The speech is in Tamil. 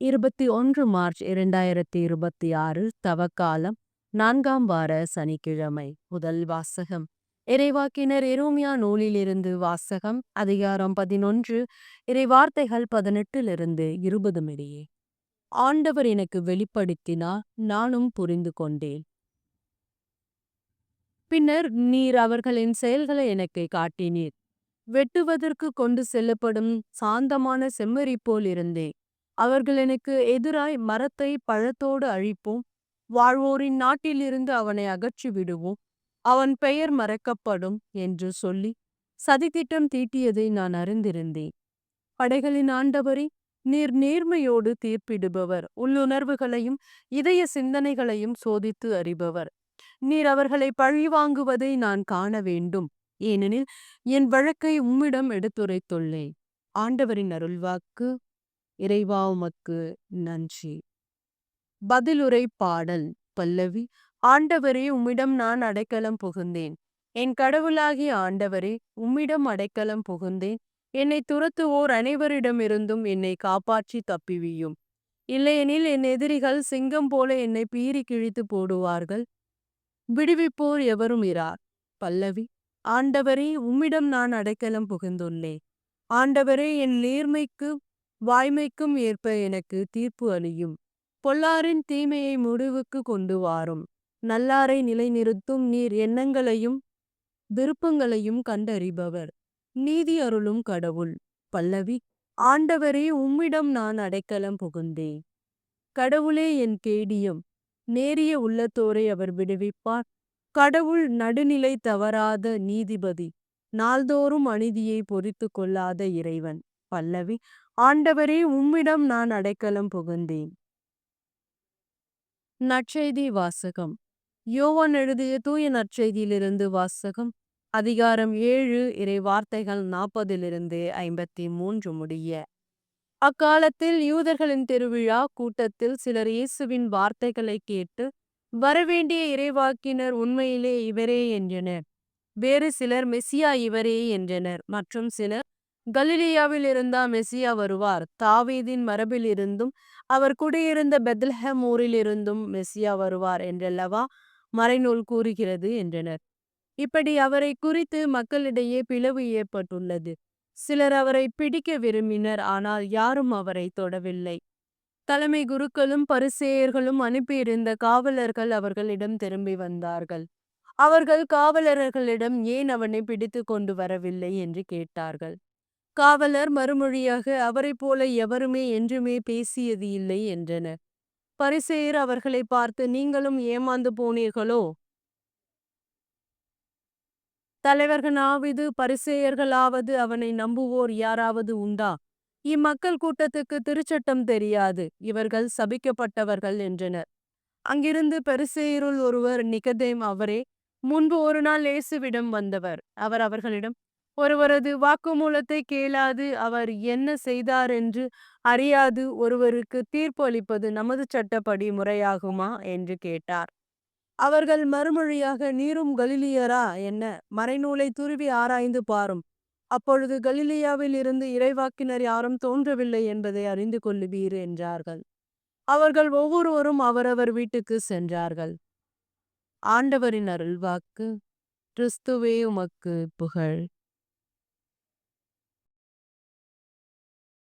21 மார்ச் 2026 தவக்காலம் 4ஆம் வார சனிக்கிழமை. முதல் வாசகம் இறைவாக்கினர் எரேமியா நூலிலிருந்து வாசகம். அதிகாரம் 11 இறைவார்த்தைகள் 18 20 முடியே. ஆண்டவர் எனக்கு வெளிப்படுத்தினார், நானும் புரிந்து கொண்டேன். பின்னர் நீர் அவர்களின் செயல்களை எனக்கு காட்டினீர். வெட்டுவதற்கு கொண்டு செல்லப்படும் சாந்தமான செம்மறி போல் இருந்தேன். அவர்கள் எனக்கு எதிராய் மரத்தை பழத்தோடு அழிப்போம், வாழ்வோரின் நாட்டிலிருந்து அவனை அகற்றி விடுவோம், அவன் பெயர் மறைக்கப்படும் என்று சொல்லி சதித்திட்டம் தீட்டியதை நான் அறிந்திருந்தேன். படைகளின் ஆண்டவரே, நீர் நேர்மையோடு தீர்ப்பிடுபவர், உள்ளுணர்வுகளையும் இதய சிந்தனைகளையும் சோதித்து அறிபவர். நீர் அவர்களை பழிவாங்குவதை நான் காண வேண்டும், ஏனெனில் என் வழக்கை உம்மிடம் எடுத்துரைத்துள்ளேன். ஆண்டவரின் அருள்வாக்கு. இறைவா உமக்கு நன்றி. பதிலுரை பாடல். பல்லவி. ஆண்டவரே, உம்மிடம் நான் அடைக்கலம் புகுந்தேன். என் கடவுளாகிய ஆண்டவரே, உம்மிடம் அடைக்கலம் புகுந்தேன். என்னை துரத்துவோர் அனைவரிடமிருந்தும் என்னை காப்பாற்றி தப்பிவியும். இல்லையெனில் என் எதிரிகள் சிங்கம் போல என்னை பீறி கிழித்து போடுவார்கள். விடுவிப்போர் எவரும் இரார். பல்லவி. ஆண்டவரே, உம்மிடம் நான் அடைக்கலம் புகுந்துள்ளேன். ஆண்டவரே, என் நேர்மைக்கும் வாய்மைக்கும் ஏற்ப எனக்கு தீர்ப்பு அளியும். பொல்லாரின் தீமையை முடிவுக்கு கொண்டு வாரும். நல்லாரை நிலைநிறுத்தும் நீர் எண்ணங்களையும் விருப்பங்களையும் கண்டறிபவர், நீதி அருளும் கடவுள். பல்லவி. ஆண்டவரே, உம்மிடம் நான் அடைக்கலம் புகுந்தேன். கடவுளே என் கேடியம். நேரிய உள்ளத்தோரை அவர் விடுவிப்பார். கடவுள் நடுநிலை தவறாத நீதிபதி, நாள்தோறும் அநீதியை பொறுத்து கொள்ளாத இறைவன். பல்லவி. ஆண்டவரே, உம்மிடம் நான் அடைக்கலம் புகுந்தேன். நற்செய்தி வாசகம். யோவான் எழுதிய தூய நற்செய்தியிலிருந்து வாசகம். அதிகாரம் 7 இறை வார்த்தைகள் 40 53 முடிய. அக்காலத்தில் யூதர்களின் திருவிழா கூட்டத்தில் சிலர் இயேசுவின் வார்த்தைகளை கேட்டு, வரவேண்டிய இறைவாக்கினர் உண்மையிலே இவரே என்றனர். வேறு சிலர் மெசியா இவரே என்றனர். மற்றும் சிலர், கலிலேயாவில் இருந்தா மெசியா வருவார், தாவீதின் மரபில் இருந்தும் அவர் குடியிருந்த பெத்லஹேம் ஊரில் இருந்தும் மெசியா வருவார் என்றல்லவா மறைநூல் கூறுகிறது என்றனர். இப்படி அவரை குறித்து மக்களிடையே பிளவு ஏற்பட்டுள்ளது. சிலர் அவரை பிடிக்க விரும்பினர், ஆனால் யாரும் அவரை தொடவில்லை. தலைமை குருக்களும் பரிசேயர்களும் அனுப்பியிருந்த காவலர்கள் அவர்களிடம் திரும்பி வந்தார்கள். அவர்கள் காவலர்களிடம் ஏன் அவனை பிடித்து கொண்டு வரவில்லை என்று கேட்டார்கள். காவலர் மறுமொழியாக, அவரை போல எவருமே என்றுமே பேசியது இல்லை என்றனர். பரிசேயர் அவர்களை பார்த்து, நீங்களும் ஏமாந்து போனீர்களோ? தலைவர்களாவது பரிசேயர்களாவது அவனை நம்புவோர் யாராவது உண்டா? இம்மக்கள் கூட்டத்துக்கு திருச்சட்டம் தெரியாது, இவர்கள் சபிக்கப்பட்டவர்கள் என்றனர். அங்கிருந்து பரிசேயருள் ஒருவர், நிகதேம் அவரே, முன்பு ஒரு நாள் இயேசுவிடம் வந்தவர். அவர் அவர்களிடம், ஒருவரது வாக்குமூலத்தை கேளாது அவர் என்ன செய்தார் என்று அறியாது ஒருவருக்கு தீர்ப்பு அளிப்பது நமது சட்டப்படி முறையாகுமா என்று கேட்டார். அவர்கள் மறுமொழியாக, நீரும் கலிலியரா என்ன? மறைநூலை துருவி ஆராய்ந்து பாரும், அப்பொழுது கலிலியாவில் இருந்து இறைவாக்கினர் யாரும் தோன்றவில்லை என்பதை அறிந்து கொள்ளுவீர் என்றார்கள். அவர்கள் ஒவ்வொருவரும் அவரவர் வீட்டுக்கு சென்றார்கள். ஆண்டவரின் அருள்வாக்கு. கிறிஸ்துவே உமக்கு புகழ்.